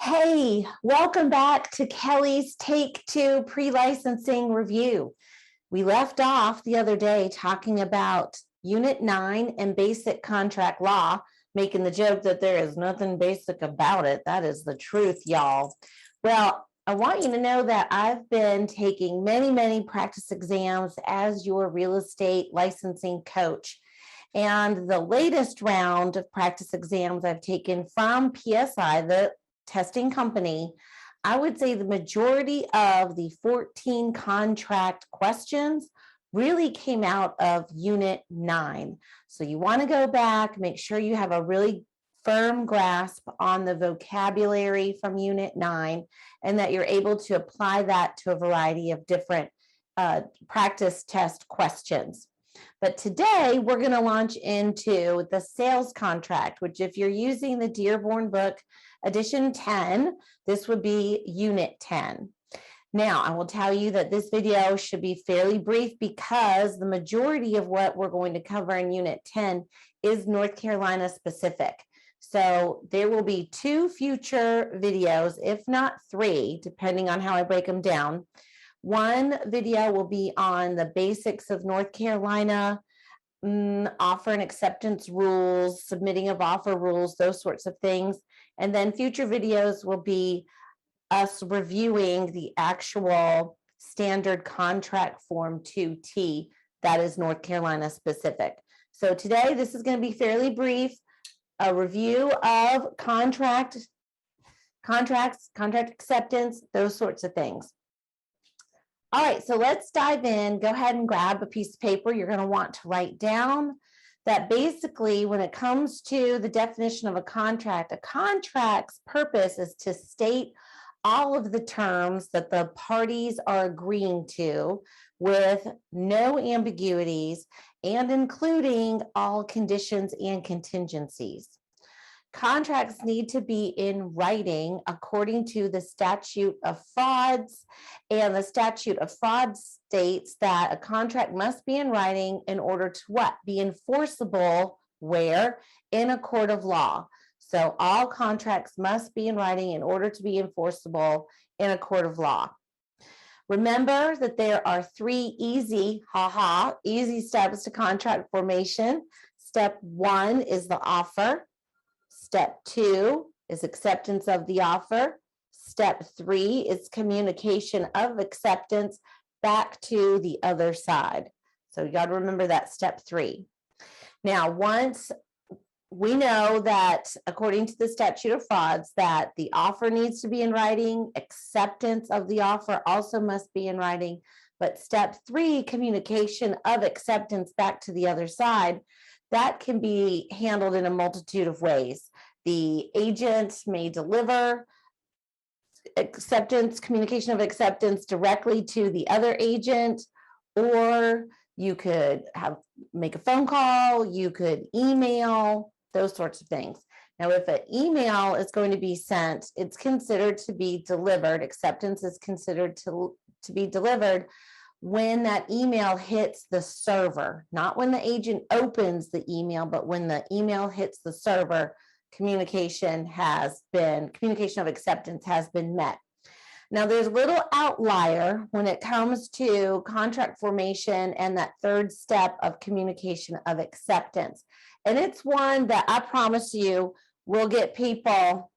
Hey, welcome back to Kelly's Take 2 Pre-Licensing Review. We left off the other day talking about Unit 9 and basic contract law, making the joke that there is nothing basic about it. That is the truth, y'all. Well, I want you to know that I've been taking many practice exams as your real estate licensing coach. And the latest round of practice exams I've taken from PSI, the testing company, I would say the majority of the 14 contract questions really came out of Unit 9. So you want to go back, make sure you have a really firm grasp on the vocabulary from Unit 9 and that you're able to apply that to a variety of different practice test questions. But today we're going to launch into the sales contract, which if you're using the Dearborn book edition 10, this would be Unit 10. Now, I will tell you that this video should be fairly brief because the majority of what we're going to cover in Unit 10 is North Carolina specific. So there will be 2 future videos, if not 3, depending on how I break them down. One video will be on the basics of North Carolina, offer and acceptance rules, submitting of offer rules, those sorts of things. And then future videos will be us reviewing the actual standard contract form 2T that is North Carolina specific. So today, this is going to be fairly brief, a review of contracts, contract acceptance, those sorts of things. All right, so let's dive in. Go ahead and grab a piece of paper. You're going to want to write down that basically when it comes to the definition of a contract's purpose is to state all of the terms that the parties are agreeing to with no ambiguities and including all conditions and contingencies. Contracts need to be in writing according to the statute of frauds, and the statute of frauds states that a contract must be in writing in order to what? Be enforceable where? In a court of law. So all contracts must be in writing in order to be enforceable in a court of law. Remember that there are 3 easy steps to contract formation. Step 1 is the offer. Step 2 is acceptance of the offer. Step 3 is communication of acceptance back to the other side. So you got to remember that step 3. Now, once we know that according to the statute of frauds that the offer needs to be in writing, acceptance of the offer also must be in writing, but step 3, communication of acceptance back to the other side, that can be handled in a multitude of ways. The agent may deliver communication of acceptance directly to the other agent, or you could make a phone call, you could email, those sorts of things. Now, if an email is going to be sent, it's considered to be delivered. Acceptance is considered to be delivered when that email hits the server, not when the agent opens the email, but when the email hits the server, communication of acceptance has been met. Now, there's a little outlier when it comes to contract formation and that 3rd step of communication of acceptance. And it's one that I promise you will get people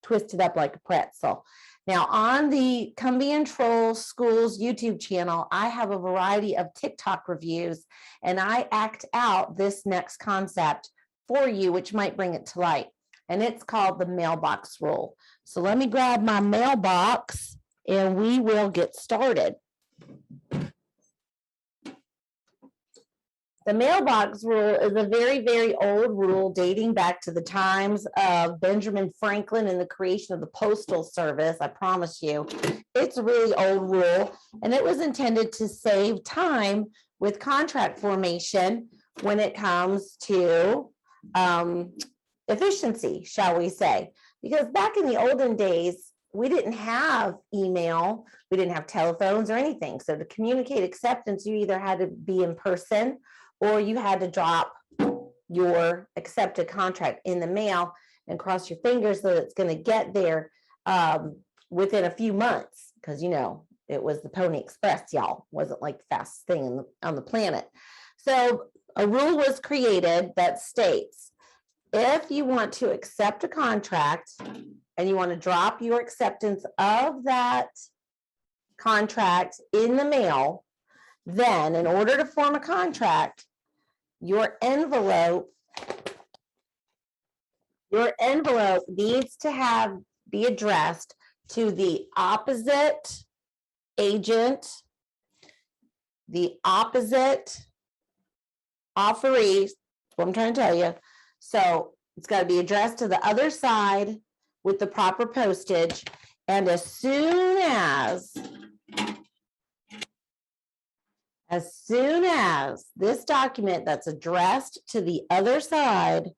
twisted up like a pretzel. Now, on the Come Be in Troll Schools YouTube channel, I have a variety of TikTok reviews, and I act out this next concept for you, which might bring it to light. And it's called the Mailbox Rule. So let me grab my mailbox and we will get started. The Mailbox Rule is a very old rule dating back to the times of Benjamin Franklin and the creation of the Postal Service. I promise you, it's a really old rule, and it was intended to save time with contract formation when it comes to efficiency, shall we say, because back in the olden days, we didn't have email, we didn't have telephones or anything. So to communicate acceptance, you either had to be in person or you had to drop your accepted contract in the mail. and cross your fingers that it's going to get there within a few months, because, you know, it was the Pony Express, y'all. Wasn't like the fastest thing on the planet. So a rule was created that states, if you want to accept a contract and you want to drop your acceptance of that contract in the mail, then in order to form a contract, your envelope needs to be addressed to the opposite agent, the opposite offeree. That's what I'm trying to tell you. So it's got to be addressed to the other side with the proper postage. And as soon as this document that's addressed to the other side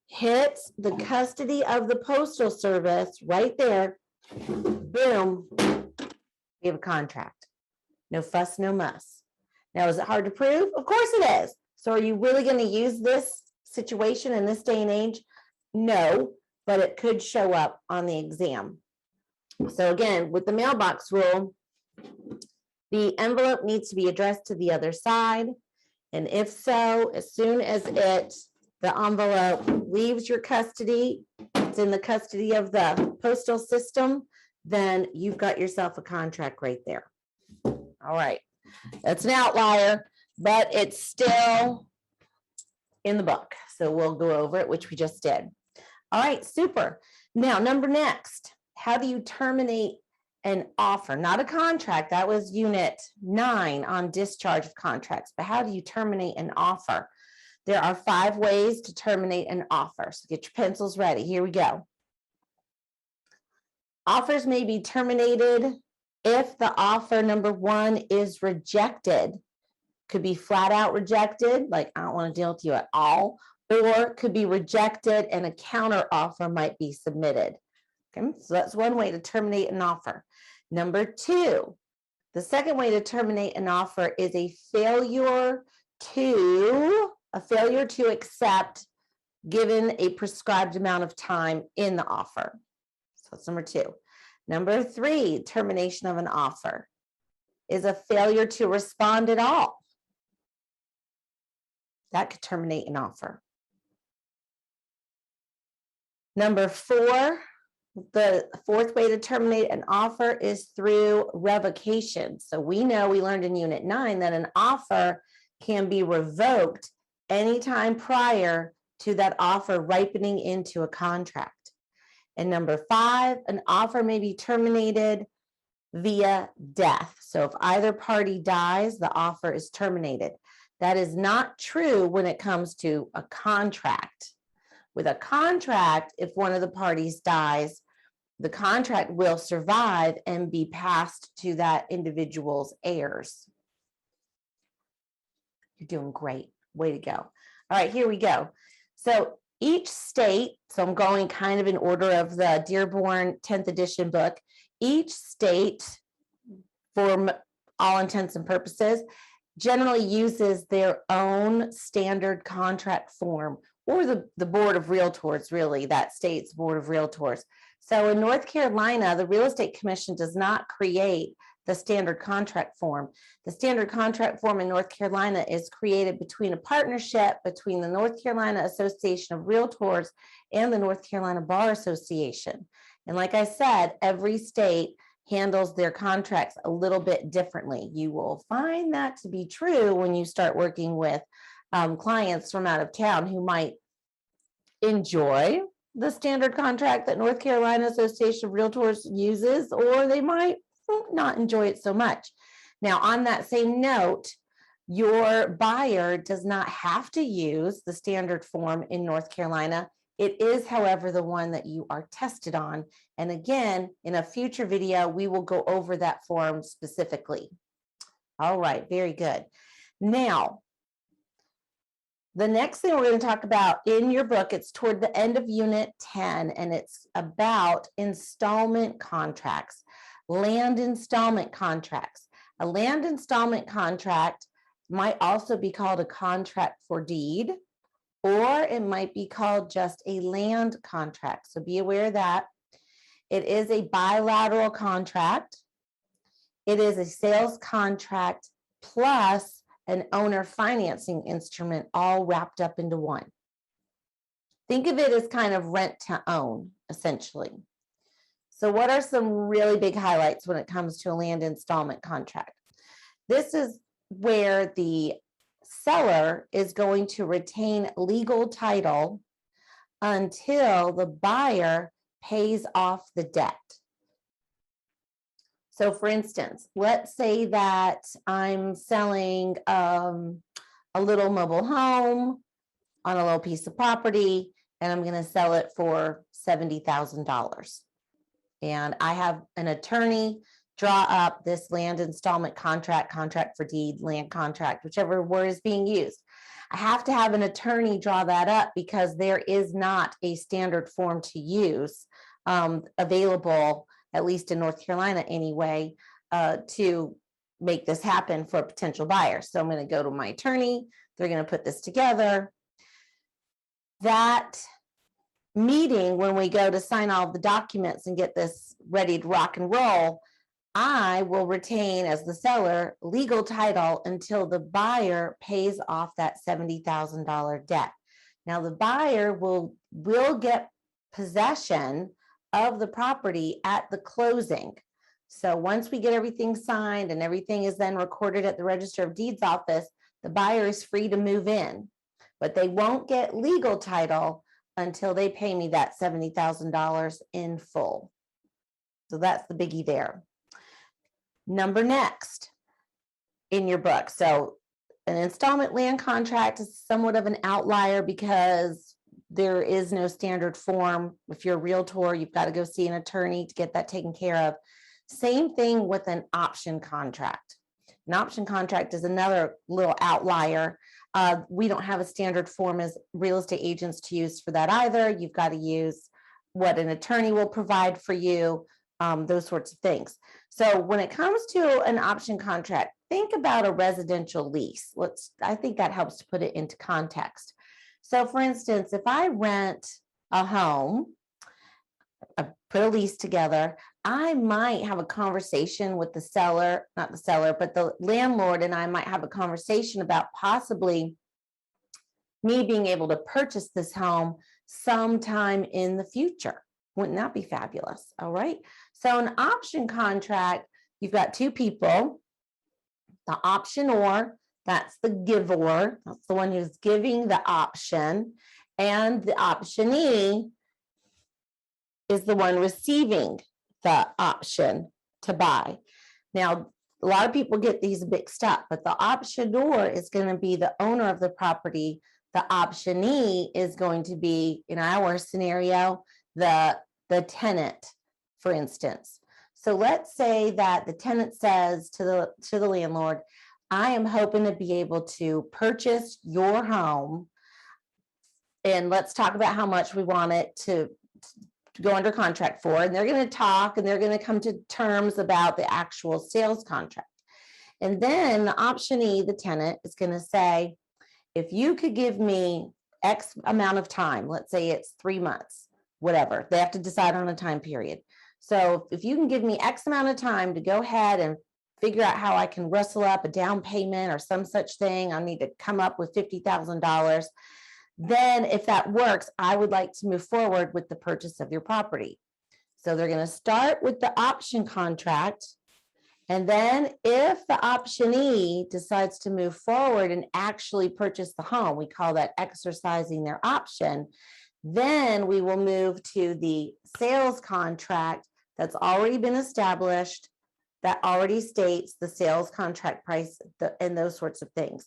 hits the custody of the Postal Service right there, boom, we have a contract. No fuss, no muss. Now, is it hard to prove? Of course it is. So are you really going to use this situation in this day and age? No, but it could show up on the exam. So again, with the mailbox rule, the envelope needs to be addressed to the other side. And if so, as soon as the envelope leaves your custody, it's in the custody of the postal system, then you've got yourself a contract right there. All right. That's an outlier, but it's still in the book. So we'll go over it, which we just did. All right, super. Now, next, how do you terminate an offer? Not a contract. That was unit 9 on discharge of contracts. But how do you terminate an offer? There are 5 ways to terminate an offer. So get your pencils ready. Here we go. Offers may be terminated if the offer number 1 is rejected. Could be flat out rejected, like I don't want to deal with you at all, or could be rejected and a counter offer might be submitted. Okay, so that's one way to terminate an offer. Number 2, the second way to terminate an offer is a failure to accept given a prescribed amount of time in the offer. So that's number 2. Number 3, termination of an offer is a failure to respond at all. That could terminate an offer. Number 4, the 4th way to terminate an offer is through revocation. So we know, we learned in Unit 9 that an offer can be revoked anytime prior to that offer ripening into a contract. And number 5, an offer may be terminated via death. So if either party dies, the offer is terminated. That is not true when it comes to a contract. With a contract, if one of the parties dies, the contract will survive and be passed to that individual's heirs. You're doing great. Way to go. All right, here we go. So each state, so I'm going kind of in order of the Dearborn 10th edition book, each state, for all intents and purposes, generally uses their own standard contract form, or the Board of Realtors, really, that state's Board of Realtors. So in North Carolina, the Real Estate Commission does not create the standard contract form. The standard contract form in North Carolina is created between a partnership between the North Carolina Association of Realtors and the North Carolina Bar Association. And like I said, every state handles their contracts a little bit differently. You will find that to be true when you start working with clients from out of town who might enjoy the standard contract that North Carolina Association of Realtors uses, or they might not enjoy it so much. Now, on that same note, your buyer does not have to use the standard form in North Carolina. It is, however, the one that you are tested on. And again, in a future video, we will go over that form specifically. All right, very good. Now, the next thing we're going to talk about in your book, it's toward the end of Unit 10, and it's about installment contracts, land installment contracts. A land installment contract might also be called a contract for deed, or it might be called just a land contract. So be aware of that. It is a bilateral contract. It is a sales contract plus an owner financing instrument all wrapped up into one. Think of it as kind of rent to own, essentially. So what are some really big highlights when it comes to a land installment contract? This is where the seller is going to retain legal title until the buyer pays off the debt. So for instance, let's say that I'm selling a little mobile home on a little piece of property, and I'm going to sell it for $70,000. And I have an attorney draw up this land installment contract, contract for deed, land contract, whichever word is being used. I have to have an attorney draw that up because there is not a standard form to use available, at least in North Carolina anyway, to make this happen for a potential buyer. So I'm going to go to my attorney. They're going to put this together. That meeting, when we go to sign all the documents and get this ready to rock and roll, I will retain, as the seller, legal title until the buyer pays off that $70,000 debt. Now the buyer will get possession of the property at the closing. So once we get everything signed and everything is then recorded at the Register of Deeds office, the buyer is free to move in, but they won't get legal title until they pay me that $70,000 in full. So that's the biggie there. Number next in your book. So an installment land contract is somewhat of an outlier because there is no standard form. If you're a realtor, you've got to go see an attorney to get that taken care of. Same thing with an option contract. An option contract is another little outlier. We don't have a standard form as real estate agents to use for that either. You've got to use what an attorney will provide for you, those sorts of things. So when it comes to an option contract, think about a residential lease. I think that helps to put it into context. So for instance, if I rent a home, I put a lease together, I might have a conversation with the seller, not the seller, but the landlord, and I might have a conversation about possibly me being able to purchase this home sometime in the future. Wouldn't that be fabulous? All right. So an option contract, you've got two people, the optionor, that's the giver, that's the one who's giving the option, and the optionee is the one receiving the option to buy. Now, a lot of people get these mixed up, but the optionor is going to be the owner of the property. The optionee is going to be, in our scenario, the tenant, for instance. So let's say that the tenant says to the landlord, I am hoping to be able to purchase your home, and let's talk about how much we want it to go under contract for. And they're going to talk and they're going to come to terms about the actual sales contract. And then the optionee, the tenant, is going to say, if you could give me X amount of time, let's say it's 3 months, whatever, they have to decide on a time period. So if you can give me X amount of time to go ahead and figure out how I can rustle up a down payment or some such thing, I need to come up with $50,000. Then if that works, I would like to move forward with the purchase of your property. So they're going to start with the option contract. And then if the optionee decides to move forward and actually purchase the home, we call that exercising their option. Then we will move to the sales contract that's already been established, that already states the sales contract price and those sorts of things.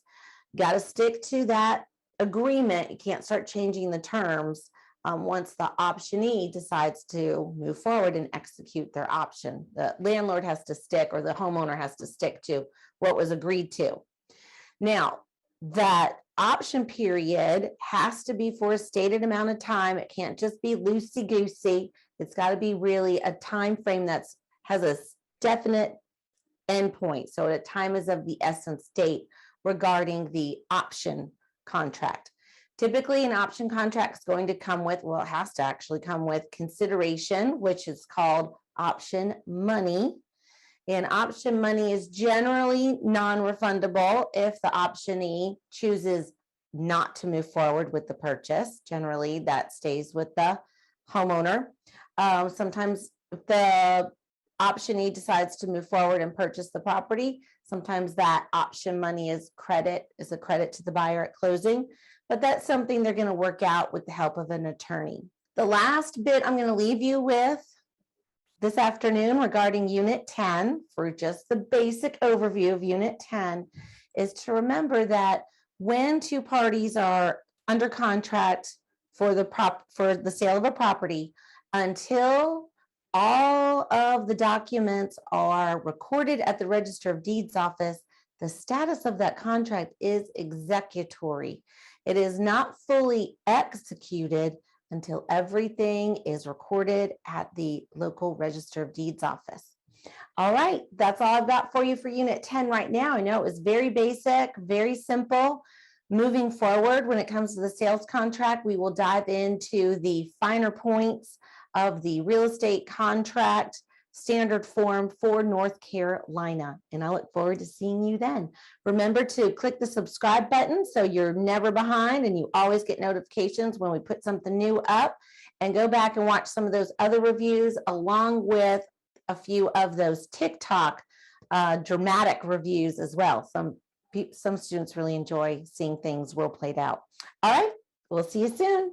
You got to stick to that agreement. You can't start changing the terms once the optionee decides to move forward and execute their option. The landlord has to stick, or the homeowner has to stick to what was agreed to. Now, that option period has to be for a stated amount of time. It can't just be loosey-goosey. It's got to be really a time frame that has a definite endpoint. So a time is of the essence date regarding the option contract. Typically, an option contract is going to come with, well, it has to actually come with consideration, which is called option money. And option money is generally non-refundable if the optionee chooses not to move forward with the purchase. Generally, that stays with the homeowner. Sometimes if the optionee decides to move forward and purchase the property, sometimes that option money is a credit to the buyer at closing, but that's something they're going to work out with the help of an attorney. The last bit I'm going to leave you with this afternoon regarding Unit 10, for just the basic overview of Unit 10, is to remember that when two parties are under contract for the sale of a property, until all of the documents are recorded at the Register of Deeds office, the status of that contract is executory. It is not fully executed until everything is recorded at the local Register of Deeds office. All right, that's all I've got for you for Unit 10 right now. I know it was very basic, very simple. Moving forward, when it comes to the sales contract, we will dive into the finer points of the real estate contract standard form for North Carolina. And I look forward to seeing you then. Remember to click the subscribe button so you're never behind and you always get notifications when we put something new up. And go back and watch some of those other reviews along with a few of those TikTok dramatic reviews as well. Some students really enjoy seeing things well played out. All right, we'll see you soon.